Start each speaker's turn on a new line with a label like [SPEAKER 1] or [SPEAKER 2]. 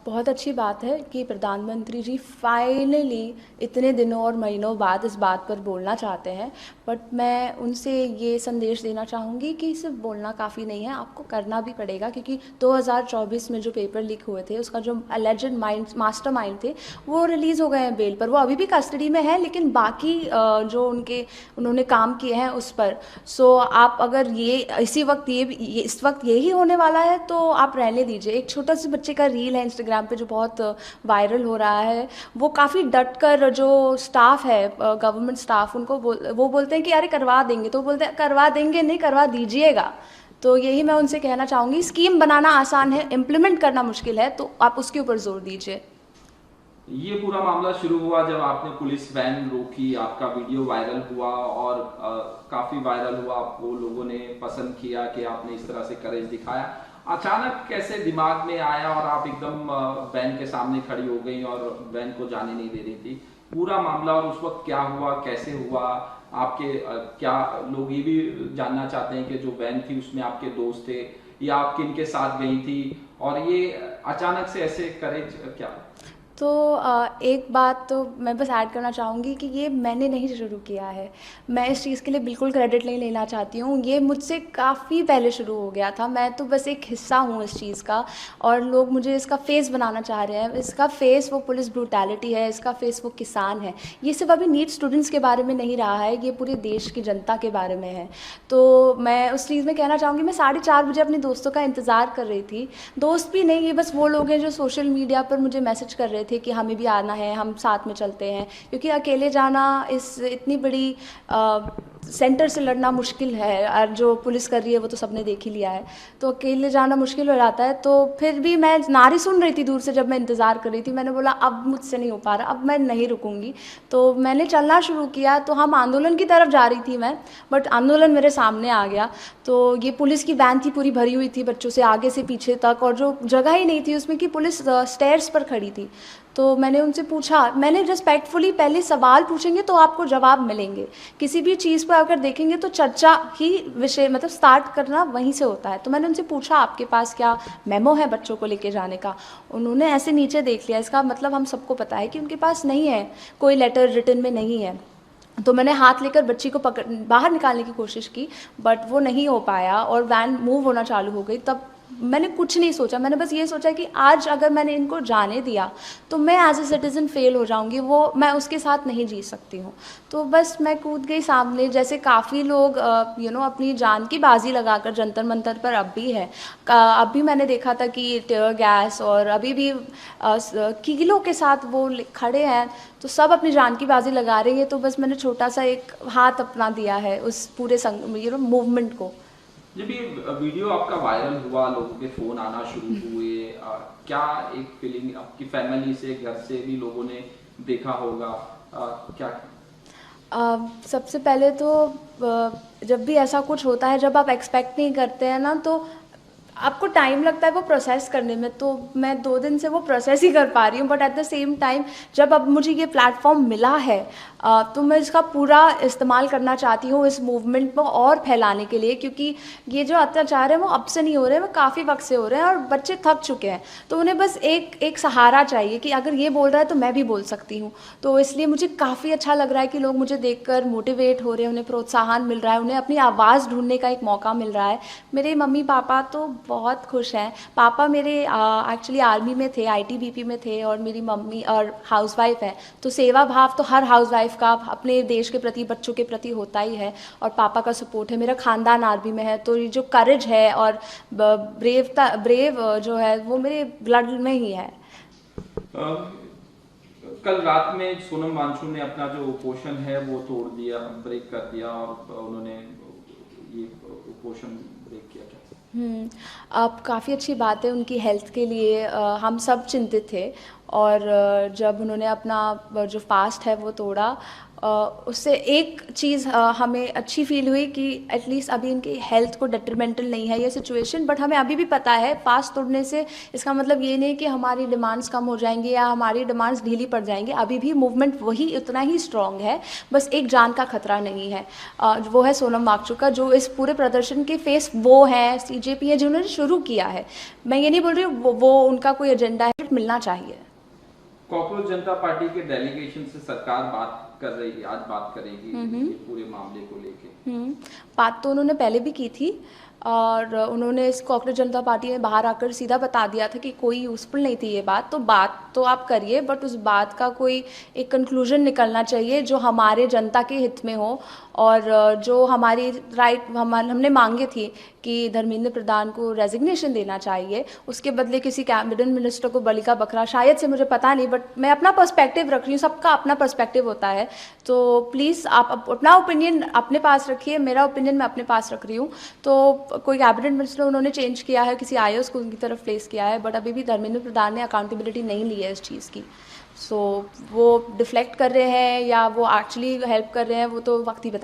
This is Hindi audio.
[SPEAKER 1] बहुत अच्छी बात है कि प्रधानमंत्री जी फाइनली इतने दिनों और महीनों बाद इस बात पर बोलना चाहते हैं। बट मैं उनसे ये संदेश देना चाहूँगी कि सिर्फ बोलना काफ़ी नहीं है, आपको करना भी पड़ेगा, क्योंकि 2024 में जो पेपर लीक हुए थे उसका जो एलिजेड मास्टरमाइंड थे वो रिलीज़ हो गए हैं बेल पर। वो अभी भी कस्टडी में है, लेकिन बाकी जो उन्होंने काम किए हैं उस पर। सो आप अगर ये इसी वक्त ये इस वक्त यही होने वाला है तो आप रहने दीजिए। एक छोटा से बच्चे का रील है इंस्टाग्राम पे जो बहुत वायरल हो रहा है, वो काफ़ी डट कर जो स्टाफ है, गवर्नमेंट स्टाफ, वो बोलते हैं कि अरे करवा देंगे, तो बोलते हैं करवा देंगे नहीं, करवा दीजिएगा। तो यही मैं उनसे कहना चाहूँगी, स्कीम बनाना आसान है, इम्प्लीमेंट करना मुश्किल है, तो आप उसके ऊपर जोर दीजिए।
[SPEAKER 2] ये पूरा मामला शुरू हुआ जब आपने पुलिस वैन रोकी, आपका वीडियो वायरल हुआ और काफी वायरल हुआ, आपको लोगों ने पसंद किया कि आपने इस तरह से करेज दिखाया। अचानक कैसे दिमाग में आया और आप एकदम वैन के सामने खड़ी हो गई और वैन को जाने नहीं दे रही थी? पूरा मामला और उस वक्त क्या हुआ, कैसे हुआ? आपके क्या लोग ये भी जानना चाहते हैं कि जो वैन थी उसमें आपके दोस्त थे या आप किन के साथ गई थी, और ये अचानक से ऐसे करेज क्या?
[SPEAKER 1] तो एक बात तो मैं बस ऐड करना चाहूँगी कि ये मैंने नहीं शुरू किया है। मैं इस चीज़ के लिए बिल्कुल क्रेडिट नहीं लेना चाहती हूँ, ये मुझसे काफ़ी पहले शुरू हो गया था। मैं तो बस एक हिस्सा हूँ इस चीज़ का, और लोग मुझे इसका फेस बनाना चाह रहे हैं। इसका फेस वो पुलिस ब्रूटैलिटी है, इसका फेस वो किसान है। ये सिर्फ अभी नीट स्टूडेंट्स के बारे में नहीं रहा है, ये पूरे देश की जनता के बारे में है। तो मैं उस चीज़ में कहना चाहूँगी, मैं 4:30 बजे अपने दोस्तों का इंतज़ार कर रही थी। दोस्त भी नहीं, ये बस वो लोग हैं जो सोशल मीडिया पर मुझे मैसेज कर रहे थे कि हमें भी आना है, हम साथ में चलते हैं, क्योंकि अकेले जाना इस इतनी बड़ी सेंटर से लड़ना मुश्किल है, और जो पुलिस कर रही है वो तो सबने देख ही लिया है, तो अकेले जाना मुश्किल हो जाता है। तो फिर भी मैं नारी सुन रही थी दूर से, जब मैं इंतज़ार कर रही थी, मैंने बोला अब मुझसे नहीं हो पा रहा, अब मैं नहीं रुकूंगी। तो मैंने चलना शुरू किया। तो हम आंदोलन की तरफ जा रही थी मैं, बट आंदोलन मेरे सामने आ गया। तो ये पुलिस की वैन थी, पूरी भरी हुई थी बच्चों से आगे से पीछे तक, और जो जगह ही नहीं थी उसमें कि पुलिस स्टेयर्स पर खड़ी थी। तो मैंने उनसे पूछा, मैंने रिस्पेक्टफुली, पहले सवाल पूछेंगे तो आपको जवाब मिलेंगे। किसी भी चीज़ पर अगर देखेंगे तो चर्चा ही विषय, मतलब स्टार्ट करना वहीं से होता है। तो मैंने उनसे पूछा आपके पास क्या मेमो है बच्चों को लेके जाने का? उन्होंने ऐसे नीचे देख लिया, इसका मतलब हम सबको पता है कि उनके पास नहीं है, कोई लेटर रिटन में नहीं है। तो मैंने हाथ लेकर बच्ची को पकड़ बाहर निकालने की कोशिश की, बट वो नहीं हो पाया और वैन मूव होना चालू हो गई। तब मैंने कुछ नहीं सोचा, मैंने बस ये सोचा कि आज अगर मैंने इनको जाने दिया तो मैं एज ए सिटीज़न फेल हो जाऊंगी, वो मैं उसके साथ नहीं जी सकती हूँ। तो बस मैं कूद गई सामने, जैसे काफ़ी लोग अपनी जान की बाजी लगाकर जंतर मंतर पर अब भी है। अभी मैंने देखा था कि टेयर गैस, और अभी भी कीलों के साथ वो खड़े हैं, तो सब अपनी जान की बाजी लगा रहे हैं। तो बस मैंने छोटा सा एक हाथ अपना दिया है उस पूरे मूवमेंट को।
[SPEAKER 2] जब ये वीडियो आपका वायरल हुआ, लोगों के फोन आना शुरू हुए, क्या एक फीलिंग आपकी फैमिली से, घर से भी लोगों ने देखा होगा, क्या?
[SPEAKER 1] सबसे पहले तो जब भी ऐसा कुछ होता है, जब आप एक्सपेक्ट नहीं करते हैं ना, तो आपको टाइम लगता है वो प्रोसेस करने में। तो मैं 2 दिन से वो प्रोसेस ही कर पा रही हूँ, but at the same time जब अब मुझे ये प्लेटफॉर्म मिला है, तो मैं इसका पूरा इस्तेमाल करना चाहती हूँ इस मूवमेंट को और फैलाने के लिए, क्योंकि ये जो अत्याचार है वो अब से नहीं हो रहे हैं, वो काफ़ी वक्त से हो रहे हैं और बच्चे थक चुके हैं। तो उन्हें बस एक एक सहारा चाहिए कि अगर ये बोल रहा है तो मैं भी बोल सकती हूँ। तो इसलिए मुझे काफ़ी अच्छा लग रहा है कि लोग मुझे देखकर मोटिवेट हो रहे हैं, उन्हें प्रोत्साहन मिल रहा है, उन्हें अपनी आवाज़ ढूंढने का एक मौका मिल रहा है। मेरे मम्मी पापा तो बहुत खुश हैं। पापा मेरे एक्चुअली आर्मी में थे, आईटीबीपी में थे, और मेरी मम्मी और हाउसवाइफ है। तो सेवा भाव तो हर हाउसवाइफ का अपने देश के प्रति, बच्चों के प्रति होता ही है। और पापा का सपोर्ट है, मेरा खानदान आर्मी में है, तो ये जो करेज है और ब्रेव जो है वो मेरे ब्लड में ही है।
[SPEAKER 2] कल रात में सोनम वांगचुक ने अपना जो उपोषण है वो तोड़ दिया, ब्रेक कर दिया, और उन्होंने ये उपोषण ब्रेक किया। क्या?
[SPEAKER 1] अब काफ़ी अच्छी बात है उनकी हेल्थ के लिए, हम सब चिंतित थे। और जब उन्होंने अपना जो फास्ट है वो तोड़ा, उससे एक चीज़ हमें अच्छी फील हुई कि एटलीस्ट अभी इनकी हेल्थ को डेट्रीमेंटल नहीं है ये सिचुएशन। बट हमें अभी भी पता है फास्ट तोड़ने से इसका मतलब ये नहीं कि हमारी डिमांड्स कम हो जाएंगी या हमारी डिमांड्स ढीली पड़ जाएंगी। अभी भी मूवमेंट वही उतना ही स्ट्रांग है, बस एक जान का खतरा नहीं है। वो है सोनम वांगचुक का, जो इस पूरे प्रदर्शन के फेस वो हैं, CJP है जिन्होंने शुरू किया है। मैं ये नहीं बोल रही हूँ वो उनका कोई एजेंडा है, मिलना चाहिए।
[SPEAKER 2] कॉकरोच जनता पार्टी के डेलीगेशन से सरकार बात कर रही है, आज बात करेगी ये पूरे मामले को लेके।
[SPEAKER 1] बात तो उन्होंने पहले भी की थी और उन्होंने इस कॉकरोच जनता पार्टी में बाहर आकर सीधा बता दिया था कि कोई यूज़फुल नहीं थी ये बात। तो बात तो आप करिए, बट उस बात का कोई एक कंक्लूजन निकलना चाहिए जो हमारे जनता के हित में हो, और जो हमारी हमने मांगे थी कि धर्मेंद्र प्रधान को रेजिग्नेशन देना चाहिए, उसके बदले किसी कैबिनेट मिनिस्टर को बलि का बकरा, शायद से, मुझे पता नहीं, बट मैं अपना पर्सपेक्टिव रख रही हूँ, सबका अपना पर्सपेक्टिव होता है। तो प्लीज़ आप अपना ओपिनियन अपने पास रखिए, मेरा ओपिनियन मैं अपने पास रख रही हूँ। तो कोई कैबिनेट मिनिस्टर उन्होंने चेंज किया है, किसी IAS को उनकी तरफ प्लेस किया है, बट अभी भी धर्मेंद्र प्रधान ने अकाउंटेबिलिटी नहीं ली है इस चीज़ की। सो वो डिफ्लेक्ट कर रहे हैं या वो एक्चुअली हेल्प कर रहे हैं, वो तो वक्त ही